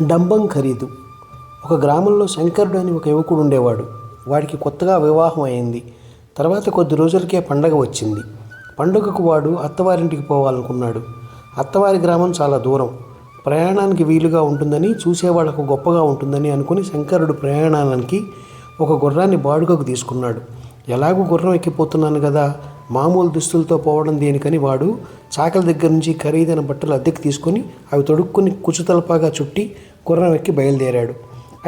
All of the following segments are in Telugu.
డంబం ఖరీదు. ఒక గ్రామంలో శంకరుడు అని ఒక యువకుడు ఉండేవాడు. వాడికి కొత్తగా వివాహం అయింది. తర్వాత కొద్ది రోజులకే పండగ వచ్చింది. పండుగకు వాడు అత్తవారింటికి పోవాలనుకున్నాడు. అత్తవారి గ్రామం చాలా దూరం. ప్రయాణానికి వీలుగా ఉంటుందని, చూసేవాళ్ళకు గొప్పగా ఉంటుందని అనుకుని శంకరుడు ప్రయాణానికి ఒక గుర్రాన్ని బాడుగకు తీసుకున్నాడు. ఎలాగూ గుర్రం ఎక్కిపోతున్నాను కదా, మామూలు దుస్తులతో పోవడం దేనికని వాడు చాకల దగ్గర నుంచి ఖరీదైన బట్టలు అద్దెకి తీసుకొని అవి తొడుక్కుని కుచుతలపాగా చుట్టి గుర్రం ఎక్కి బయలుదేరాడు.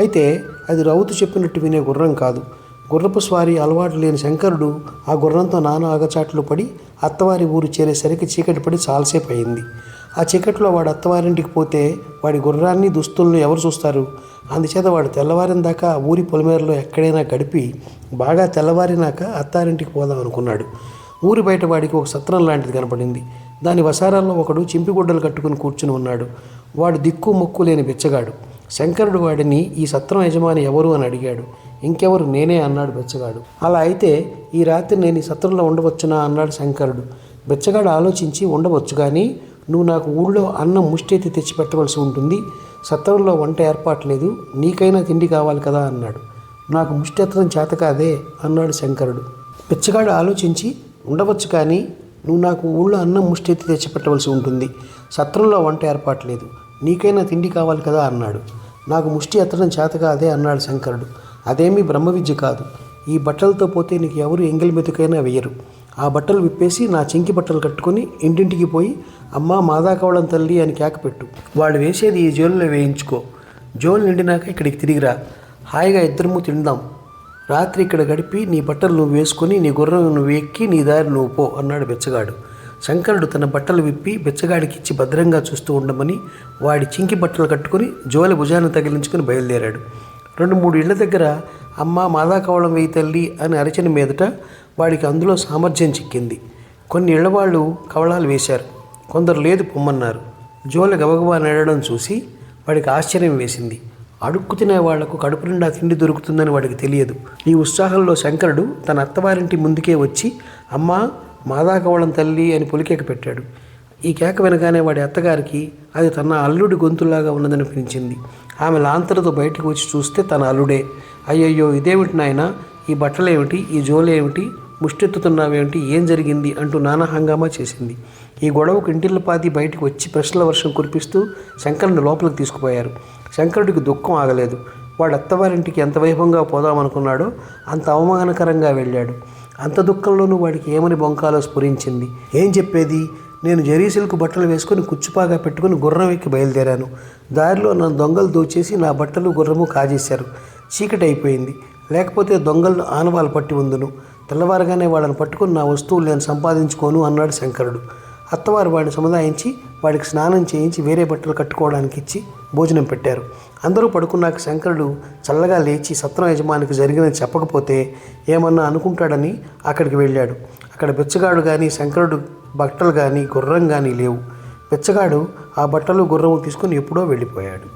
అయితే అది రౌతు చెప్పినట్టు వినే గుర్రం కాదు. గుర్రపు స్వారీ అలవాటు లేని శంకరుడు ఆ గుర్రంతో నానా ఆగచాట్లు పడి అత్తవారి ఊరు చేరేసరికి చీకటి పడి చాలాసేపు అయింది. ఆ చీకట్లో వాడు అత్తవారింటికి పోతే వాడి గుర్రాన్ని దుస్తులను ఎవరు చూస్తారు? అందుచేత వాడు తెల్లవారిన దాకా ఊరి పొలిమేరలో ఎక్కడైనా గడిపి బాగా తెల్లవారినాక అత్తారింటికి పోదాం అనుకున్నాడు. ఊరి బయట వాడికి ఒక సత్రం లాంటిది కనపడింది. దాని వసారాల్లో ఒకడు చింపిగుడ్డలు కట్టుకుని కూర్చుని ఉన్నాడు. వాడు దిక్కు మొక్కు లేని బిచ్చగాడు. శంకరుడు వాడిని, ఈ సత్రం యజమాని ఎవరు అని అడిగాడు. ఇంకెవరు, నేనే అన్నాడు బిచ్చగాడు. అలా అయితే ఈ రాత్రి నేను ఈ సత్రంలో ఉండవచ్చునా అన్నాడు శంకరుడు. బిచ్చగాడు ఆలోచించి, ఉండవచ్చు, కానీ నువ్వు నాకు ఊళ్ళో అన్నం ముష్టెత్తి తెచ్చి పెట్టవలసి ఉంటుంది. సత్రంలో వంట ఏర్పాటు లేదు, నీకైనా తిండి కావాలి కదా అన్నాడు. నాకు ముష్టెత్తడం చేత కాదే అన్నాడు శంకరుడు. బిచ్చగాడు ఆలోచించి, ఉండవచ్చు, కానీ నువ్వు నాకు ఊళ్ళో అన్నం ముష్టెత్తి తెచ్చిపెట్టవలసి ఉంటుంది. సత్రంలో వంట ఏర్పాటు లేదు, నీకైనా తిండి కావాలి కదా అన్నాడు. నాకు ముష్టి ఎత్తడం చేత కాదే అన్నాడు శంకరుడు. అదేమీ బ్రహ్మ విద్య కాదు. ఈ బట్టలతో పోతే నీకు ఎవరు ఎంగిలి మెతుకైనా వేయరు. ఆ బట్టలు విప్పేసి నా చింకి బట్టలు కట్టుకొని ఇంటింటికి పోయి అమ్మా మాదాకవళం తల్లి అని కేకపెట్టు. వాళ్ళు వేసేది ఈ జోలులో వేయించుకో. జోలు నిండినాక ఇక్కడికి తిరిగిరా. హాయిగా ఇద్దరము తిందాం. రాత్రి ఇక్కడ గడిపి నీ బట్టలు నువ్వు వేసుకొని నీ గుర్రం నువ్వు ఎక్కి నీ దారి నువ్వు పో అన్నాడు బిచ్చగాడు. శంకరుడు తన బట్టలు విప్పి బిచ్చగాడికి ఇచ్చి భద్రంగా చూస్తూ ఉండమని వాడి చింకి బట్టలు కట్టుకుని జోలి భుజాన్ని తగిలించుకుని బయలుదేరాడు. 2-3 ఇళ్ల దగ్గర అమ్మ మాదాకవళం వేయి తల్లి అని అరిచిన మీదట వాడికి అందులో సామర్థ్యం చిక్కింది. కొన్ని ఇళ్లవాళ్ళు కవళాలు వేశారు, కొందరు లేదు పొమ్మన్నారు. జోలి గబగబా నడవడం చూసి వాడికి ఆశ్చర్యం వేసింది. అడుక్కు తినే వాళ్లకు కడుపు నిండా తిండి దొరుకుతుందని వాడికి తెలియదు. ఈ ఉత్సాహంలో శంకరుడు తన అత్తవారింటి ముందుకే వచ్చి అమ్మ మాదాకవళం తల్లి అని పొలికేక పెట్టాడు. ఈ కేక వినగానే వాడి అత్తగారికి అది తన అల్లుడి గొంతులాగా ఉన్నదనిపించింది. ఆమె లాంతరతో బయటకు వచ్చి చూస్తే తన అల్లుడే. అయ్యయ్యో, ఇదేమిటి నాయన, ఈ బట్టలేమిటి, ఈ జోలేమిటి, ముష్టెత్తుతున్నావేమిటి, ఏం జరిగింది అంటూ నానా హంగామా చేసింది. ఈ గొడవకు ఇంటిల్లపాది బయటకు వచ్చి ప్రశ్నల వర్షం కురిపిస్తూ శంకరుని లోపలికి తీసుకుపోయారు. శంకరుడికి దుఃఖం ఆగలేదు. వాడు అత్తవారింటికి ఎంత వైభవంగా పోదామనుకున్నాడో అంత అవమానకరంగా వెళ్ళాడు. అంత దుఃఖంలోనూ వాడికి ఏమని బొంకాలో స్ఫురించింది. ఏం చెప్పేది, నేను జరీసిల్కు బట్టలు వేసుకొని కుచ్చుపాగా పెట్టుకుని గుర్రం ఎక్కి బయలుదేరాను. దారిలో నా దొంగలు దోచేసి నా బట్టలు గుర్రము కాజేశారు. చీకటి అయిపోయింది. లేకపోతే దొంగలను ఆనవాలు పట్టి ఉందును. తెల్లవారగానే వాళ్ళని పట్టుకుని నా వస్తువులు నేను సంపాదించుకోను అన్నాడు శంకరుడు. అత్తవారు వాడిని సముదాయించి వాడికి స్నానం చేయించి వేరే బట్టలు కట్టుకోవడానికి ఇచ్చి భోజనం పెట్టారు. అందరూ పడుకున్నాక శంకరుడు చల్లగా లేచి సత్రం యజమానికి జరిగినది చెప్పకపోతే ఏమన్నా అనుకుంటాడని అక్కడికి వెళ్ళాడు. అక్కడ బిచ్చగాడు కానీ శంకరుడు బట్టలు కానీ గుర్రం కానీ లేవు. బిచ్చగాడు ఆ బట్టలు గుర్రము తీసుకుని ఎప్పుడో వెళ్ళిపోయాడు.